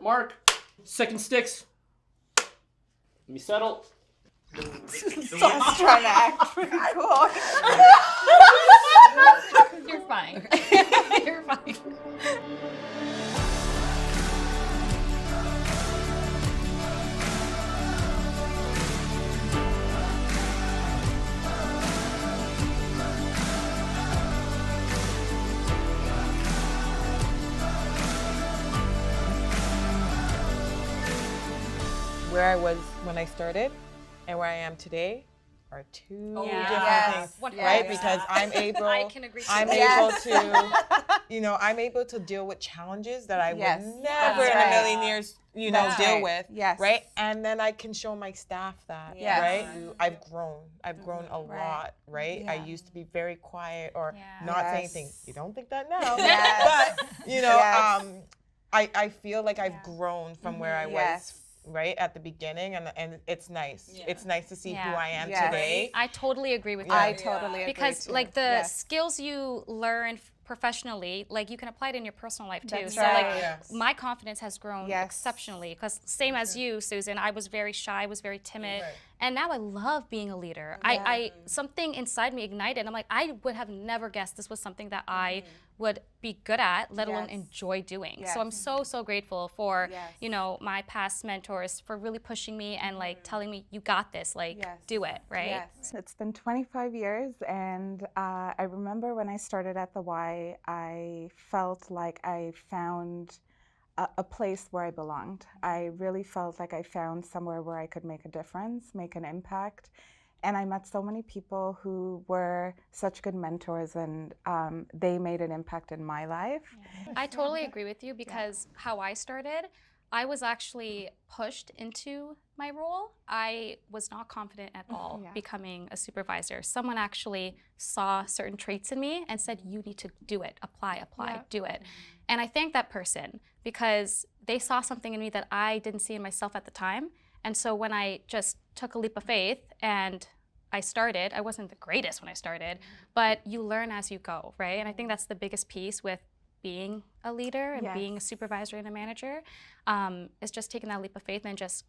mark. Second sticks. Let me settle. Someone's trying to act pretty cool. You're fine. You're fine. Where I was when I started and where I am today are two different things, right? Because I'm able, I can agree. I'm able to, I'm able to deal with challenges that I would never in a million years, deal with, right? And then I can show my staff that, right? I've grown a lot, right? I used to be very quiet or not say anything. You don't think that now, but I feel like I've grown from where I was. Right at the beginning, and it's nice. Yeah. It's nice to see who I am today. I totally agree with you. I totally agree because too. Like the skills you learn professionally, like you can apply it in your personal life too. That's so right. like my confidence has grown exceptionally. Because same as you, Susan, I was very shy, I was very timid, and now I love being a leader. I something inside me ignited. I'm like, I would have never guessed this was something that I would be good at, let alone enjoy doing. So I'm so grateful for my past mentors for really pushing me and like telling me, you got this, like do it, right? Yes. It's been 25 years, and I remember when I started at the Y, I felt like I found a place where I belonged. I really felt like I found somewhere where I could make a difference, make an impact. And I met so many people who were such good mentors, and they made an impact in my life. I totally agree with you because how I started, I was actually pushed into my role. I was not confident at all becoming a supervisor. Someone actually saw certain traits in me and said, you need to do it, apply, do it. And I thank that person because they saw something in me that I didn't see in myself at the time. And so when I just took a leap of faith and I started, I wasn't the greatest when I started, but you learn as you go, right? And I think that's the biggest piece with being a leader and being a supervisor and a manager, is just taking that leap of faith and just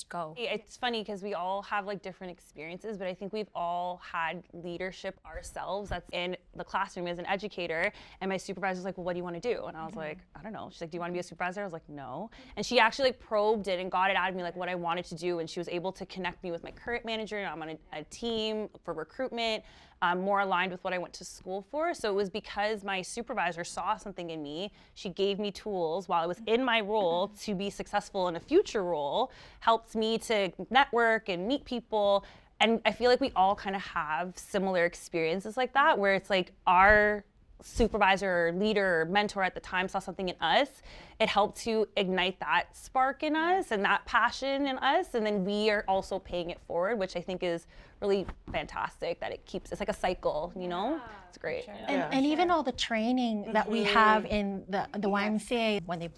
go. It's funny because we all have like different experiences, but I think we've all had leadership ourselves that's in the classroom as an educator. And my supervisor's like, well, what do you want to do? And I was like, I don't know. She's like, do you want to be a supervisor? I was like, no. And she actually like probed it and got it out of me like what I wanted to do. And she was able to connect me with my current manager. And I'm on a team for recruitment. More aligned with what I went to school for. So it was because my supervisor saw something in me. She gave me tools while I was in my role to be successful in a future role, helped me to network and meet people. And I feel like we all kind of have similar experiences like that, where it's like our supervisor or leader or mentor at the time saw something in us. It helped to ignite that spark in us and that passion in us, and then we are also paying it forward, which I think is really fantastic, that it's like a cycle, It's great. Sure. And even all the training that we have in the YMCA, when they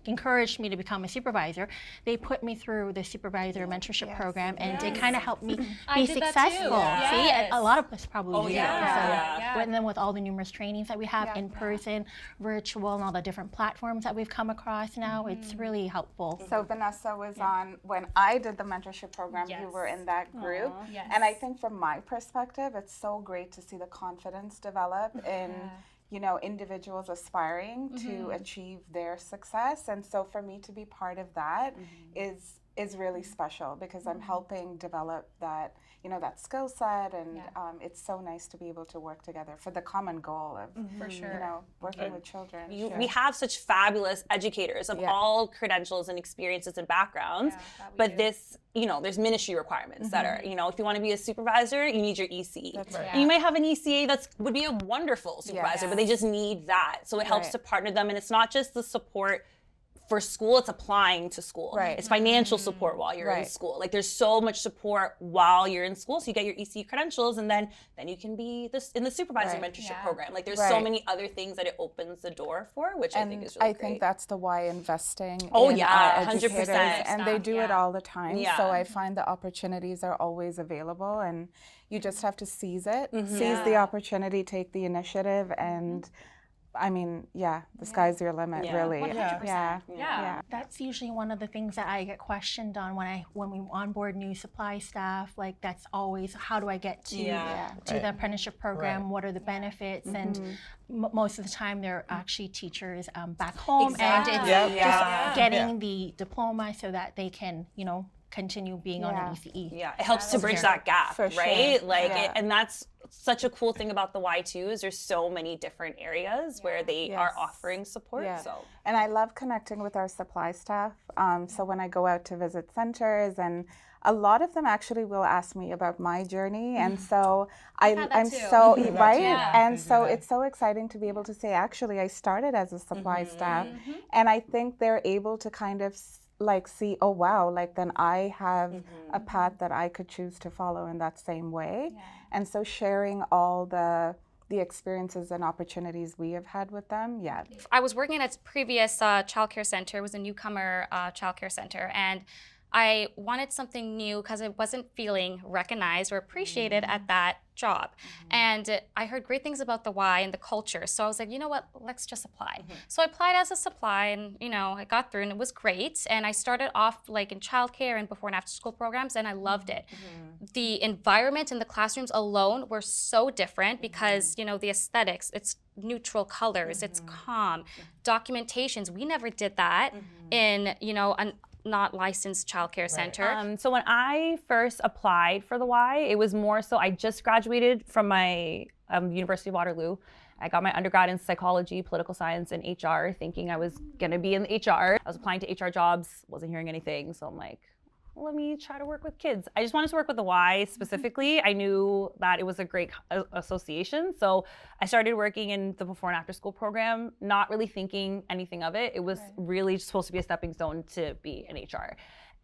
encouraged me to become a supervisor, they put me through the supervisor mentorship program, and they kind of helped me be successful. See, a lot of us probably do that. So, and then with all the numerous trainings that we have in person, virtual, and all the different platforms that we've come across now, it's really helpful. So Vanessa was on, when I did the mentorship program, you were in that group. And I think from my perspective, it's so great to see the confidence develop in individuals aspiring to achieve their success. And so for me to be part of that is really special, because I'm helping develop that, that skill set, and it's so nice to be able to work together for the common goal of, working with children. We have such fabulous educators of all credentials and experiences and backgrounds, but this, there's ministry requirements that are, if you want to be a supervisor, you need your EC. That's right. And you might have an ECA would be a wonderful supervisor, but they just need that. So it helps to partner them, and it's not just the support for school, it's applying to school. Right. It's financial support while you're in school. Like there's so much support while you're in school. So you get your EC credentials, and then you can be in the supervisor mentorship program. Like there's so many other things that it opens the door for, which I think is really great. I think that's the why investing in 100%. educators, and they do it all the time. So I find the opportunities are always available, and you just have to seize it, seize the opportunity, take the initiative, and I mean, the sky's your limit, really. 100%. Yeah. That's usually one of the things that I get questioned on when we onboard new supply staff. Like, that's always, how do I get to the apprenticeship program? What are the benefits? And most of the time, they're actually teachers back home, and it's just getting the diploma so that they can, continue being on an ECE. Yeah, it helps to bridge that gap, right? Sure. Like, and that's such a cool thing about the Y too, is there's so many different areas where they are offering support. So, and I love connecting with our supply staff. So when I go out to visit centers, and a lot of them actually will ask me about my journey, and so I'm so and so it's so exciting to be able to say, actually, I started as a supply staff, and I think they're able to kind of like see, oh wow, like then I have a path that I could choose to follow in that same way. And so sharing all the experiences and opportunities we have had with them. I was working at a previous childcare center. It was a newcomer childcare center, and I wanted something new because I wasn't feeling recognized or appreciated at that job. And I heard great things about the Y and the culture. So I was like, you know what, let's just apply. So I applied as a supply, and I got through, and it was great. And I started off like in childcare and before and after school programs, and I loved it. The environment in the classrooms alone were so different because, the aesthetics, it's neutral colors, it's calm. Documentations, we never did that in, a not licensed childcare center. So when I first applied for the Y, it was more so I just graduated from my University of Waterloo. I got my undergrad in psychology, political science, and HR, thinking I was gonna be in HR. I was applying to HR jobs, wasn't hearing anything, so I'm like, let me try to work with kids. I just wanted to work with the Y specifically. I knew that it was a great association. So I started working in the before and after school program, not really thinking anything of it. It was really supposed to be a stepping stone to be in HR.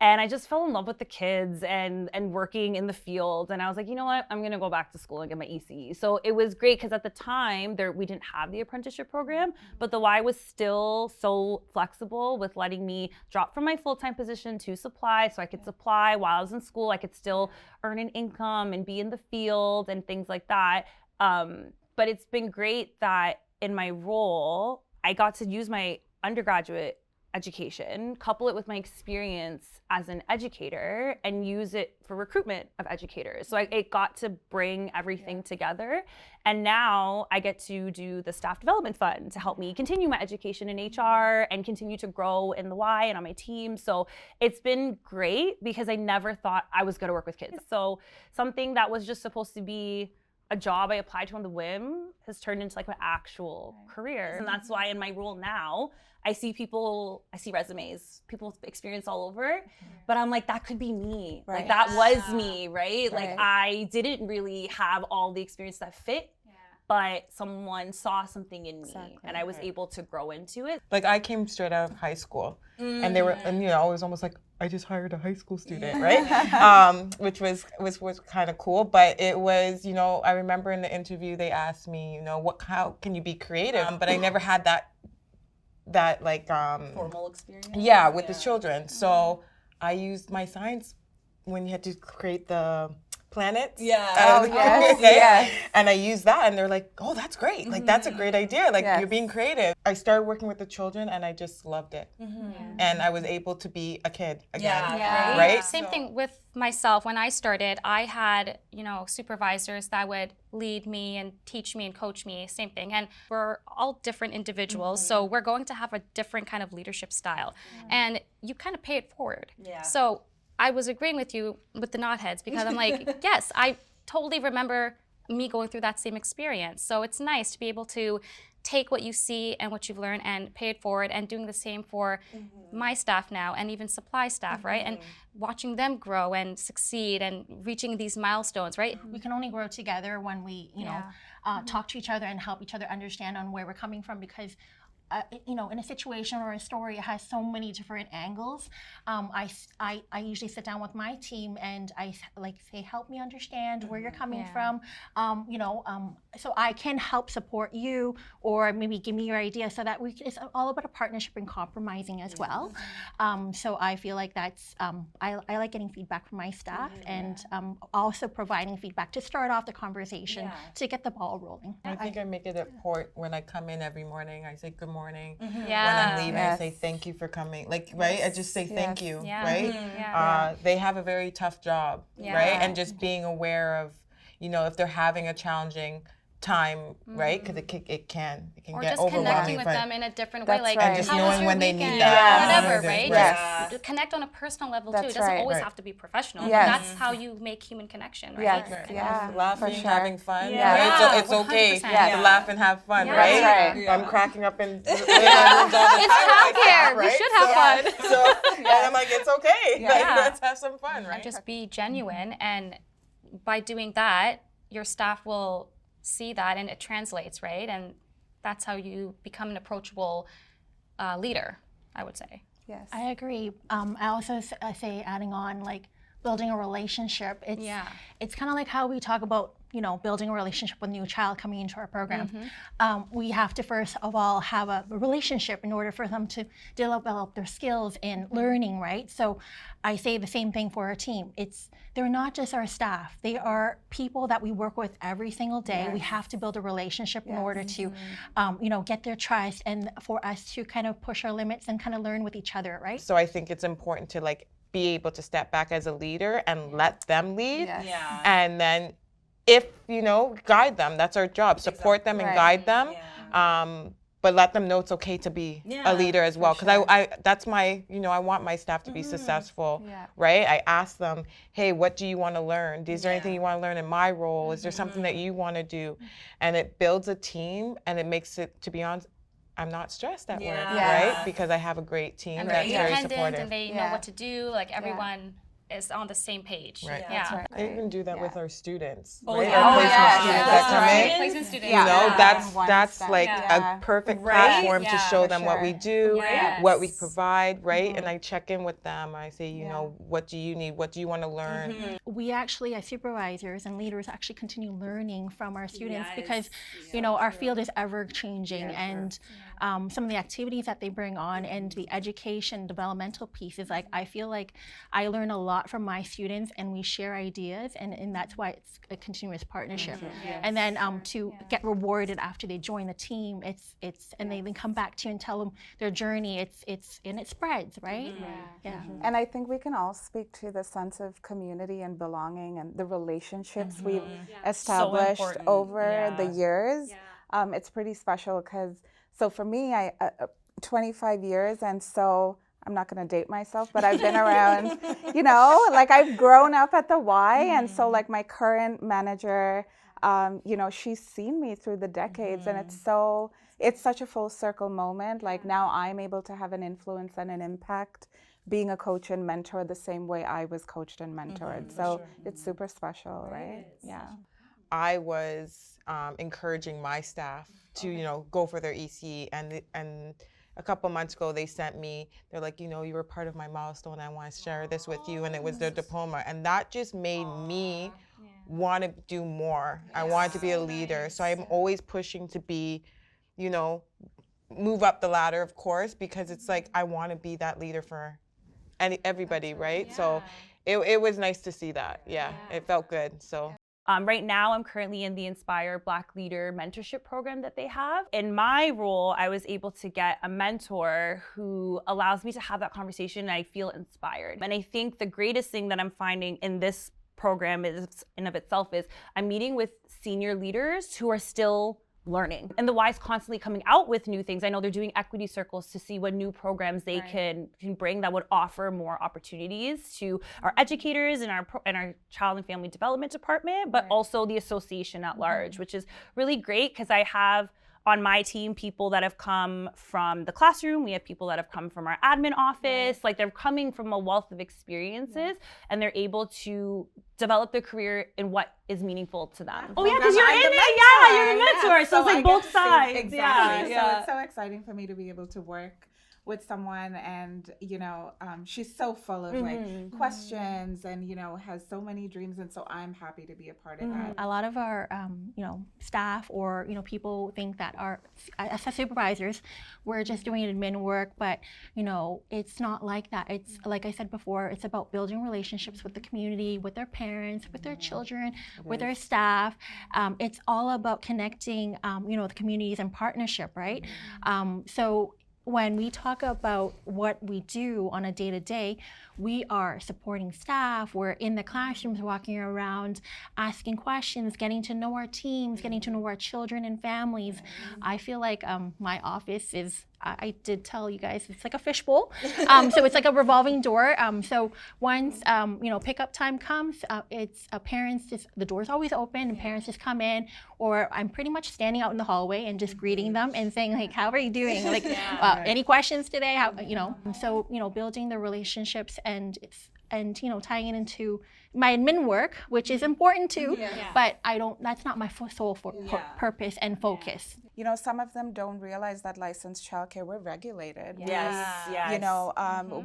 And I just fell in love with the kids and working in the field. And I was like, you know what? I'm gonna go back to school and get my ECE. So it was great because at the time we didn't have the apprenticeship program, but the Y was still so flexible with letting me drop from my full-time position to supply, so I could supply while I was in school. I could still earn an income and be in the field and things like that. But it's been great that in my role, I got to use my undergraduate education, couple it with my experience as an educator, and use it for recruitment of educators. So it got to bring everything together. And now I get to do the staff development fund to help me continue my education in HR and continue to grow in the Y and on my team. So it's been great because I never thought I was gonna work with kids. So something that was just supposed to be a job I applied to on the whim has turned into like my actual career. And that's why in my role now, I see resumes, people's experience all over, but I'm like, that could be me. Like that was me, right? Like I didn't really have all the experience that fit, but someone saw something in me and I was able to grow into it. Like I came straight out of high school and they were, and it was almost like, I just hired a high school student, right? Which was kind of cool, but it was, I remember in the interview they asked me, how can you be creative? But I never had that like formal experience. With the children. So I used my science when you had to create the planets. And I used that, and they're like, oh, that's great. Like that's a great idea. Like you're being creative. I started working with the children and I just loved it. And I was able to be a kid again. Right? Same thing with myself. When I started, I had, supervisors that would lead me and teach me and coach me, same thing. And we're all different individuals, so we're going to have a different kind of leadership style. And you kind of pay it forward. So I was agreeing with you with the knotheads because I'm like, yes, I totally remember me going through that same experience. So it's nice to be able to take what you see and what you've learned and pay it forward, and doing the same for my staff now and even supply staff, right? And watching them grow and succeed and reaching these milestones, right? We can only grow together when we, talk to each other and help each other understand on where we're coming from, because you know, in a situation or a story, it has so many different angles. I usually sit down with my team and I like say, help me understand where you're coming from, you know, so I can help support you, or maybe give me your idea, so that it's all about a partnership and compromising as well. So I feel like that's, I like getting feedback from my staff, and also providing feedback to start off the conversation to get the ball rolling. I think I make it a point when I come in every morning, I say good morning. When I'm leaving, I say thank you for coming. Like, right? I just say thank you, right? They have a very tough job, right? And just being aware of, you know, if they're having a challenging time, right? Because it can or get just overwhelming. connecting with them in a different way, like and just how knowing was your when they weekend? need that, whatever, right? Yes. Just connect on a personal level That's too. It doesn't right. always Right. have to be professional. Yes. That's how you make human connection, right? Yes. And Yeah. Laughing, for sure. having fun. Yeah. Right? It's okay 100%. to laugh and have fun, Yeah. right? That's right. I'm cracking up in rooms all the time. It's childcare. We Right? should have fun. So and I'm like, it's okay. Like, let's have some fun, right? And just be genuine, and by doing that, your staff will see that, and it translates, right? And that's how you become an approachable leader, I would say. Yes. I agree. I also say, adding on, like, building a relationship. It's kind of like how we talk about, you know, building a relationship with a new child coming into our program. We have to first of all have a relationship in order for them to develop their skills in learning, right? So I say the same thing for our team. They're not just our staff. They are people that we work with every single day. We have to build a relationship in order to, you know, get their trust, and for us to kind of push our limits and kind of learn with each other, right? So I think it's important to like be able to step back as a leader and let them lead. And then if, you know, guide them. That's our job. Support them and guide them. But let them know it's okay to be a leader as well. Because I that's my, you know, I want my staff to be successful, right? I ask them, hey, what do you want to learn? Is there anything you want to learn in my role? Is there something that you want to do? And it builds a team, and it makes it, to be honest, I'm not stressed at work, right? Because I have a great team And that's they're very independent, supportive. and they know what to do. Like everyone is on the same page. Right. Right. I even do that with our students, Oh, right? yeah. Our placement students that come in. Placement students. You know, that's step. like a perfect platform to show them what we do, what we provide, right? And I check in with them. I say, you know, what do you need? What do you want to learn? We actually, as supervisors and leaders, actually continue learning from our students because, you know, our field is ever changing, and some of the activities that they bring on and the education developmental pieces, like I feel like I learn a lot from my students, and we share ideas, and that's why it's a continuous partnership. And then to get rewarded after they join the team, it's and they then come back to you and tell them their journey. It spreads, right? And I think we can all speak to the sense of community and belonging and the relationships we've established over the years. It's pretty special because, so for me, I 25 years, and so I'm not going to date myself, but I've been around, you know, like I've grown up at the Y, and so like my current manager, you know, she's seen me through the decades, and it's such a full circle moment. Like now I'm able to have an influence and an impact being a coach and mentor the same way I was coached and mentored. So it's super special, right? I was encouraging my staff to, you know, go for their EC, and a couple months ago they sent me, they're like, you know, you were part of my milestone, I want to share this with you, and it was their diploma, and that just made me want to do more. I wanted to be a leader, so I'm always pushing to be, you know, move up the ladder, of course, because it's like I want to be that leader for everybody, right? So it was nice to see that. It felt good. So right now, I'm currently in the Inspire Black Leader Mentorship Program that they have. In my role, I was able to get a mentor who allows me to have that conversation, and I feel inspired. And I think the greatest thing that I'm finding in this program is, in of itself, is I'm meeting with senior leaders who are still learning. And the Y is constantly coming out with new things. I know they're doing equity circles to see what new programs they can bring that would offer more opportunities to our educators and our child and family development department, but also the association at large, which is really great because I have on my team people that have come from the classroom. We have people that have come from our admin office. Like they're coming from a wealth of experiences and they're able to develop their career in what is meaningful to them. Oh yeah, because you're in it. Yeah, you're the mentor. Yeah. So it's like both sides. Exactly. Yeah. So it's so exciting for me to be able to work with someone, and she's so full of like questions, and has so many dreams, and so I'm happy to be a part of that. A lot of our staff or people think that as supervisors we're just doing admin work, but it's not like that. It's like I said before, it's about building relationships with the community, with their parents, with their children, with their staff. It's all about connecting the communities and partnership, right? So when we talk about what we do on a day-to-day, we are supporting staff, we're in the classrooms walking around, asking questions, getting to know our teams, getting to know our children and families. I feel like my office is, I did tell you guys, it's like a fishbowl. So it's like a revolving door. So once pickup time comes, it's parents just, the door's always open and parents just come in, or I'm pretty much standing out in the hallway and just greeting them and saying like, how are you doing? Like, any questions today? How, so, building the relationships and tying it into my admin work, which is important too, but that's not my sole purpose and focus. Some of them don't realize that licensed childcare, we're regulated. Yes.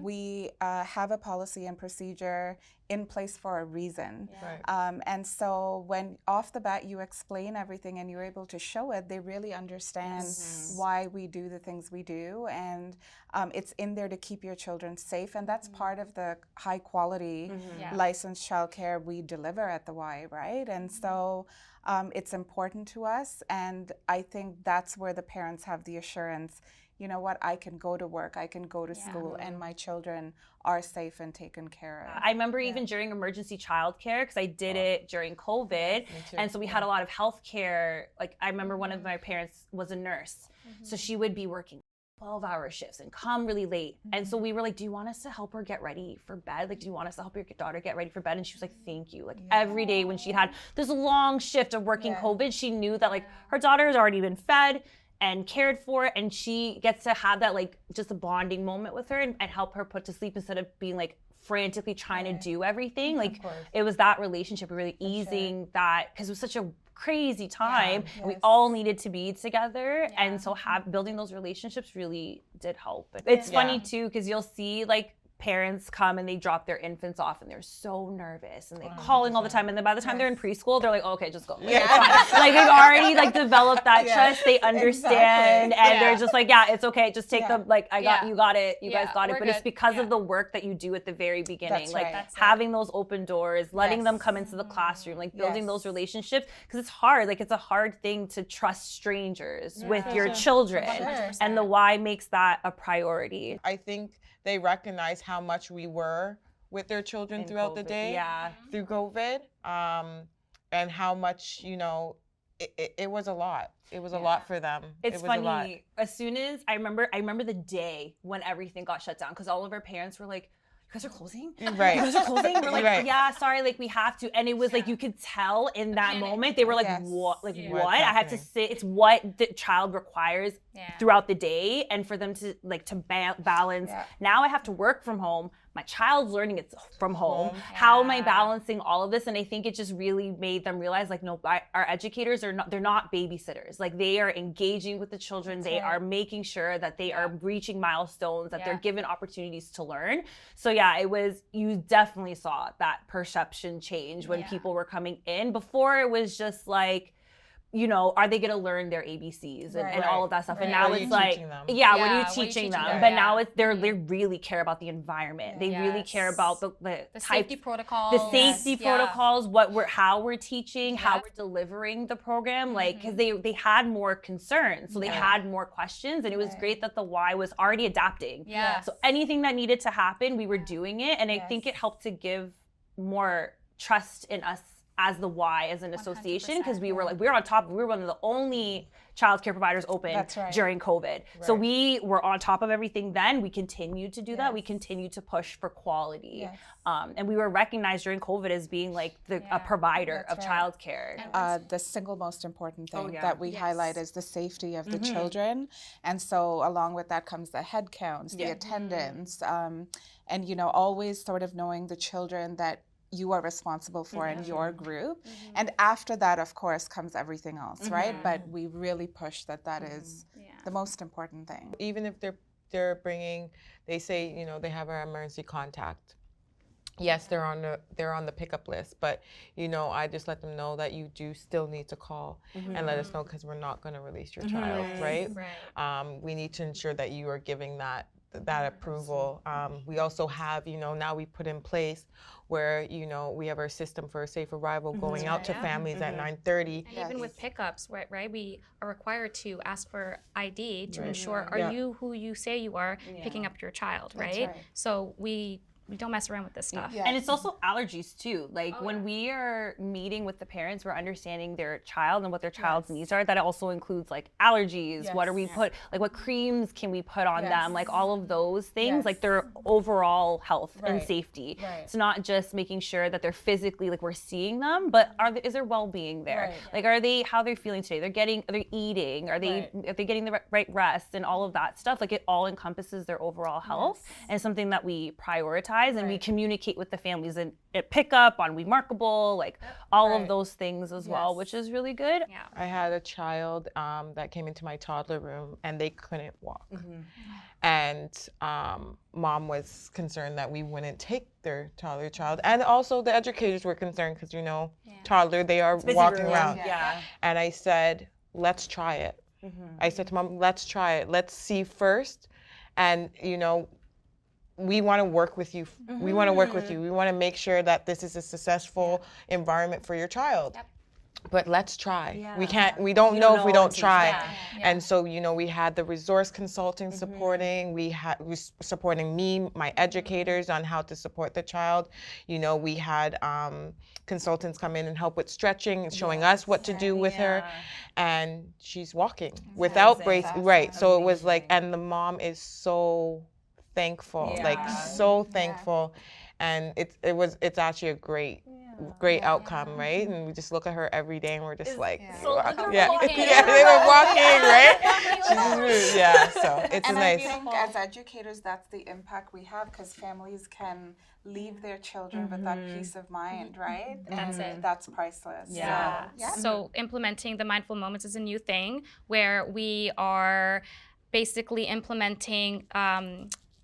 We have a policy and procedure in place for a reason. And so when off the bat you explain everything and you're able to show it, they really understand why we do the things we do. And it's in there to keep your children safe. And that's part of the high quality licensed childcare we deliver at the Y, right? And so it's important to us. And I think that's where the parents have the assurance, you know what, I can go to work, I can go to school, and my children are safe and taken care of. I remember even during emergency childcare, because I did it during COVID, and so we had a lot of healthcare. Like I remember one of my parents was a nurse, so she would be working 12-hour shifts and come really late. And so we were like, do you want us to help her get ready for bed? Like, do you want us to help your daughter get ready for bed? And she was like, thank you. Like every day when she had this long shift of working COVID, she knew that like her daughter has already been fed and cared for, and she gets to have that like just a bonding moment with her and help her put to sleep instead of being like frantically trying to do everything. Like it was that relationship really easing that, because it was such a crazy time and we all needed to be together, and so building those relationships really did help. It's funny too, because you'll see like parents come and they drop their infants off and they're so nervous and they're calling all the time, and then by the time they're in preschool they're like, oh, okay, just go. Like, it's fine. Like they've already like developed that trust, they understand, and they're just like, yeah, it's okay, just take them, like you got it, you guys got it. But it's because of the work that you do at the very beginning, having those open doors, letting them come into the classroom, like building those relationships, because it's hard. Like it's a hard thing to trust strangers with your children, and the Y makes that a priority. I think they recognize how much we were with their children throughout the day through COVID, and how much, it was a lot. It was a lot for them. It's funny. As soon as I remember the day when everything got shut down, because all of our parents were like, you guys are closing? Right. You guys are closing? We're like, yeah, sorry, like we have to. And it was like, you could tell in that moment, they were like, what? Like what? I had to sit, it's what the child requires throughout the day, and for them to like to balance. Now I have to work from home. My child's learning it from home. How am I balancing all of this? And I think it just really made them realize, like, no, our educators they're not babysitters. Like they are engaging with the children. They are making sure that they are reaching milestones, that they're given opportunities to learn. So you definitely saw that perception change when people were coming in. Before it was just like, are they going to learn their ABCs and all of that stuff? And now it's like, what are you teaching them? But now they really care about the environment. They really care about the safety protocols. The safety protocols, how we're teaching, how we're delivering the program, like, because they had more concerns. So they had more questions, and it was great that the Y was already adapting. So anything that needed to happen, we were doing it. And I think it helped to give more trust in us as the Y as an association, because we were on top. We were one of the only child care providers open during COVID. Right. So we were on top of everything then. We continued to do that. We continued to push for quality. Yes. And we were recognized during COVID as being like a provider of child care. The single most important thing that we highlight is the safety of the children. And so along with that comes the head counts, the attendance, and, you know, always sort of knowing the children that you are responsible for in your group. And after that, of course, comes everything else, right? But we really push that is the most important thing. Even if they're bringing, they say, you know, they have our emergency contact. Yes, they're on the pickup list, but, you know, I just let them know that you do still need to call and let us know, because we're not going to release your child, right? We need to ensure that you are giving that approval. We also have, you know, now we put in place where, you know, we have our system for a safe arrival going out to families at 9:30. And even with pickups, right, we are required to ask for ID to ensure, are you who you say you are picking up your child, right? So we don't mess around with this stuff. Yes. And it's also allergies too. Like when we are meeting with the parents, we're understanding their child and what their child's needs are. That also includes like allergies. What are we like what creams can we put on them? Like all of those things, like their overall health and safety. It's not just making sure that they're physically, like we're seeing them, but is their well-being there? Like how they're feeling today? Are they eating? Are they getting the right rest and all of that stuff? Like it all encompasses their overall health, and it's something that we prioritize. And we communicate with the families and pick up on Remarkable, like all of those things as well, which is really good. I had a child that came into my toddler room and they couldn't walk. And mom was concerned that we wouldn't take their toddler child. And also the educators were concerned because, you know, toddler, they are walking around. And I said, let's try it. I said to mom, let's try it. Let's see first. And, you know, we want to work with you. We want to work with you. We want to make sure that this is a successful environment for your child. But let's try. We don't know if we don't try. And so, you know, we had the resource consulting supporting, we supporting me, my educators on how to support the child. You know, we had consultants come in and help with stretching and showing us what to do with her. And she's walking without brace. Right. So it was like, and the mom is so thankful, like so thankful, and it's actually a great outcome, right? And we just look at her every day, and we're just like, they were walking, right? So it's and nice. I think as educators, that's the impact we have, because families can leave their children with that peace of mind, right? That's it. That's priceless. So implementing the mindful moments is a new thing where we are basically implementing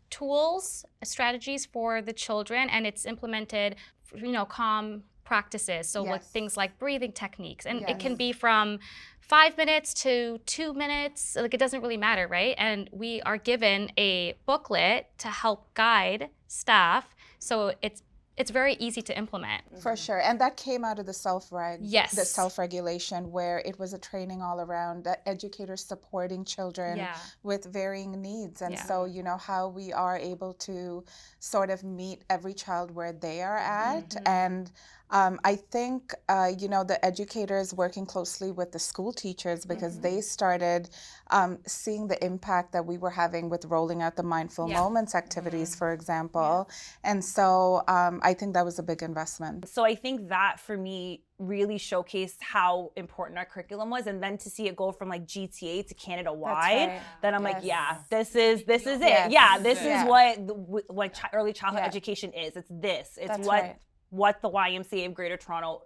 tools, strategies for the children, and it's implemented, you know, calm practices. So like things like breathing techniques, and it can be from 5 minutes to 2 minutes. Like it doesn't really matter, right? And we are given a booklet to help guide staff, so it's very easy to implement. For sure. And that came out of the the self-regulation, where it was a training all around educators supporting children with varying needs. And so, you know, how we are able to sort of meet every child where they are at. And I think, you know, the educators working closely with the school teachers, because they started seeing the impact that we were having with rolling out the Mindful Moments activities, for example. And so I think that was a big investment. So I think that for me really showcased how important our curriculum was, and then to see it go from like GTA to Canada-wide, then I'm like, this is it. This is what early childhood education is. It's what the YMCA of Greater Toronto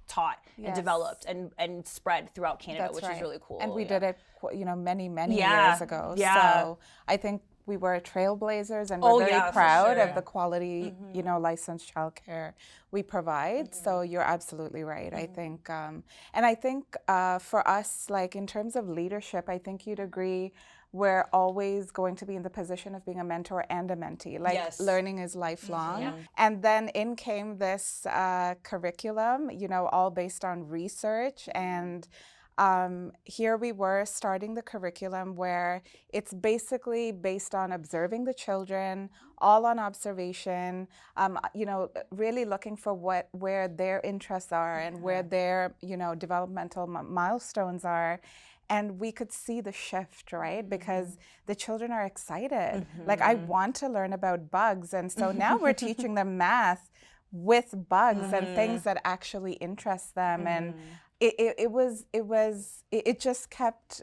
taught and developed and spread throughout Canada, which is really cool. And we did it, you know, many years ago. So I think we were trailblazers, and we're very proud of the quality, you know, licensed childcare we provide. So you're absolutely right. I think, and I think for us, like in terms of leadership, I think you'd agree, we're always going to be in the position of being a mentor and a mentee. Like learning is lifelong. And then in came this curriculum, you know, all based on research and here we were starting the curriculum where it's basically based on observing the children, all on observation, really looking for where their interests are and where their, developmental milestones are. And we could see the shift, right? Because the children are excited. Like, I want to learn about bugs. And so now we're teaching them math with bugs and things that actually interest them. And it just kept,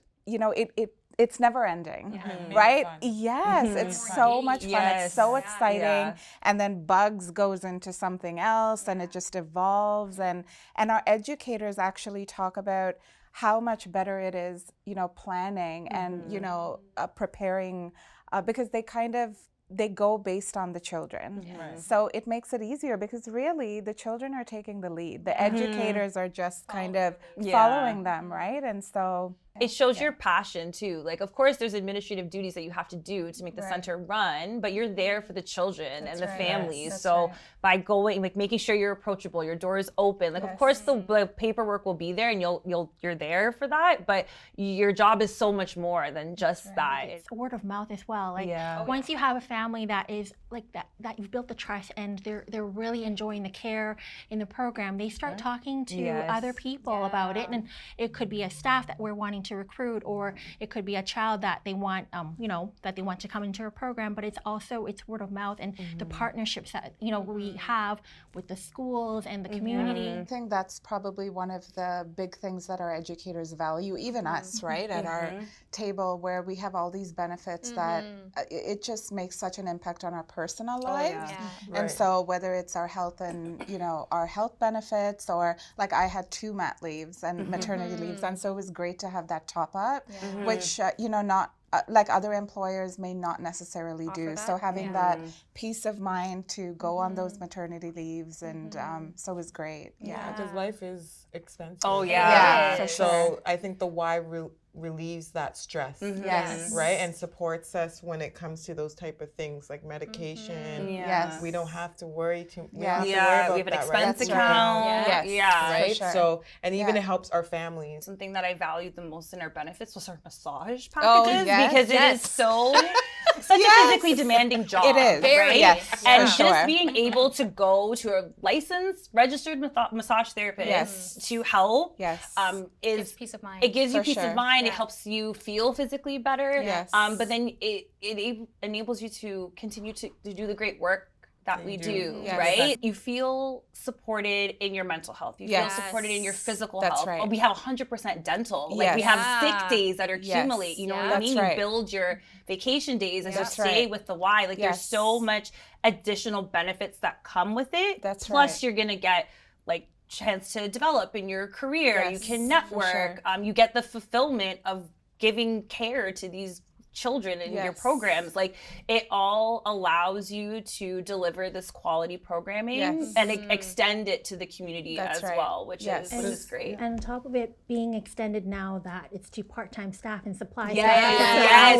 it's never ending, right? Yes, it's so much fun. It's so exciting. Yeah. And then bugs goes into something else and it just evolves. And our educators actually talk about how much better it is, planning and, preparing, because they go based on the children. Right. So it makes it easier because really the children are taking the lead. The educators are just kind of following them, right? And so it shows your passion too. Like, of course, there's administrative duties that you have to do to make the center run, but you're there for the children and the families. Yes, so by going, like, making sure you're approachable, your door is open. Like, of course, the paperwork will be there, and you're there for that. But your job is so much more than just that. It's word of mouth as well. Like, once you have a family that is like that you've built the trust, and they're really enjoying the care in the program, they start talking to other people about it, and it could be a staff that we're wanting to recruit, or it could be a child that they want that they want to come into a program. But it's word of mouth and the partnerships that we have with the schools and the community. I think that's probably one of the big things that our educators value, even us, right, at our table, where we have all these benefits that it just makes such an impact on our personal lives. And so whether it's our health and our health benefits, or like I had 2 mat leaves and maternity leaves, and so it was great to have that top up, which not like other employers may not necessarily do. So having that peace of mind to go on those maternity leaves, and so it was great. Because life is expensive. Oh yeah, for so sure. I think the Y relieves that stress, right, and supports us when it comes to those type of things like medication. We don't have to worry too. We don't have to worry about we have an that, expense right? account. Right. Sure. So, and even it helps our families. Something that I valued the most in our benefits was our massage packages, because it is so such a physically demanding job. It is. Right? And for just sure. being able to go to a licensed, registered massage therapist to help is peace of mind. It gives you For peace sure. of mind. It helps you feel physically better. But then it enables you to continue to do the great work that we do, right? You feel supported in your mental health. You feel supported in your physical health. Right. We have 100% dental. Like, we have sick days that accumulate. You know what I mean? Right. You build your vacation days as you stay with the Y. Like, there's so much additional benefits that come with it. Plus, you're gonna get like chance to develop in your career. You can network. You get the fulfillment of giving care to these children in your programs. Like, it all allows you to deliver this quality programming and extend it to the community as well, which is great. And on top of it being extended now that it's to part-time staff and supply staff,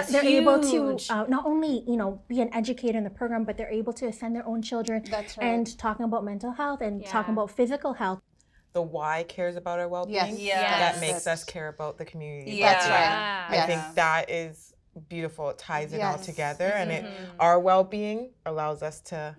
they're able to not only be an educator in the program, but they're able to send their own children and talking about mental health and talking about physical health. The Y cares about our well-being. That makes us care about the community. That's right. I think that is beautiful. It ties it all together, and our well-being allows us to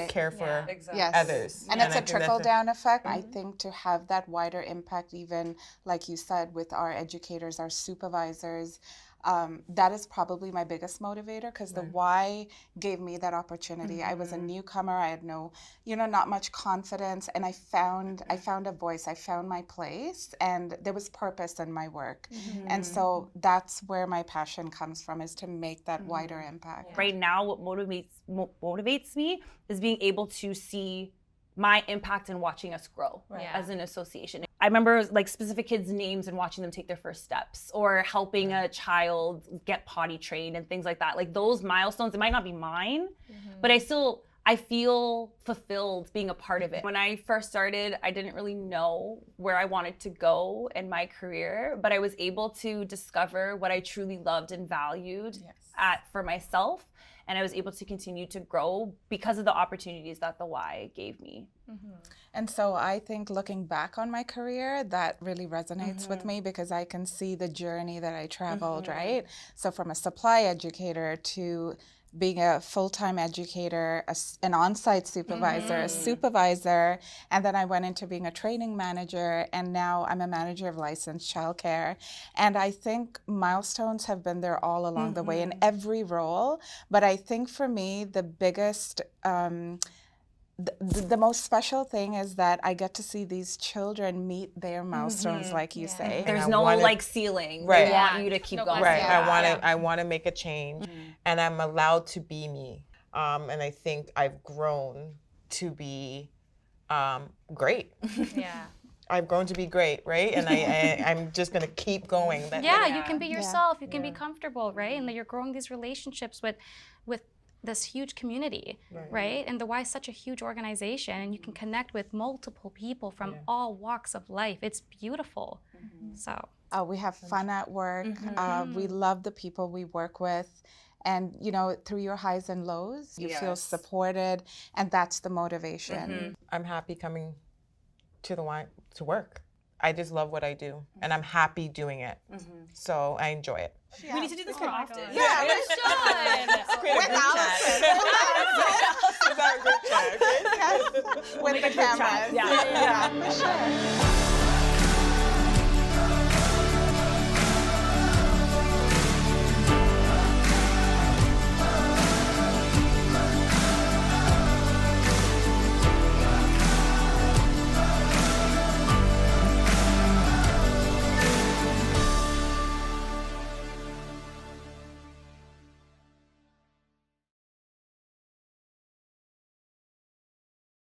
care for others. And it's a trickle-down effect. I think to have that wider impact, even like you said, with our educators, our supervisors, that is probably my biggest motivator, because the Y gave me that opportunity. I was a newcomer. I had not much confidence, and I found a voice. I found my place, and there was purpose in my work. And so that's where my passion comes from, is to make that wider impact. Right now, what motivates me is being able to see my impact in watching us grow as an association. I remember like specific kids' names and watching them take their first steps, or helping a child get potty trained and things like that. Like, those milestones, it might not be mine, but I feel fulfilled being a part of it. When I first started, I didn't really know where I wanted to go in my career, but I was able to discover what I truly loved and valued for myself. and I was able to continue to grow because of the opportunities that the Y gave me. And so I think looking back on my career, that really resonates with me because I can see the journey that I traveled, right? So from a supply educator to being a full-time educator, an on-site supervisor, a supervisor, and then I went into being a training manager, and now I'm a manager of licensed childcare. And I think milestones have been there all along the way in every role, but I think for me, the biggest the most special thing is that I get to see these children meet their milestones, like you say. There's no like ceiling. Right. They want you to keep going. Right. I want to make a change, and I'm allowed to be me. And I think I've grown to be great. Yeah. I've grown to be great, right? And I'm just gonna keep going. You can be yourself. You can be comfortable, right? And that you're growing these relationships with this huge community, right? And the Y is such a huge organization, and you can connect with multiple people from all walks of life. It's beautiful. So we have fun at work. We love the people we work with. And, you know, through your highs and lows, you feel supported, and that's the motivation. I'm happy coming to the Y to work. I just love what I do, and I'm happy doing it. So I enjoy it. Yeah. We need to do this more often. Yeah, we should. With the cameras. Yeah, for sure.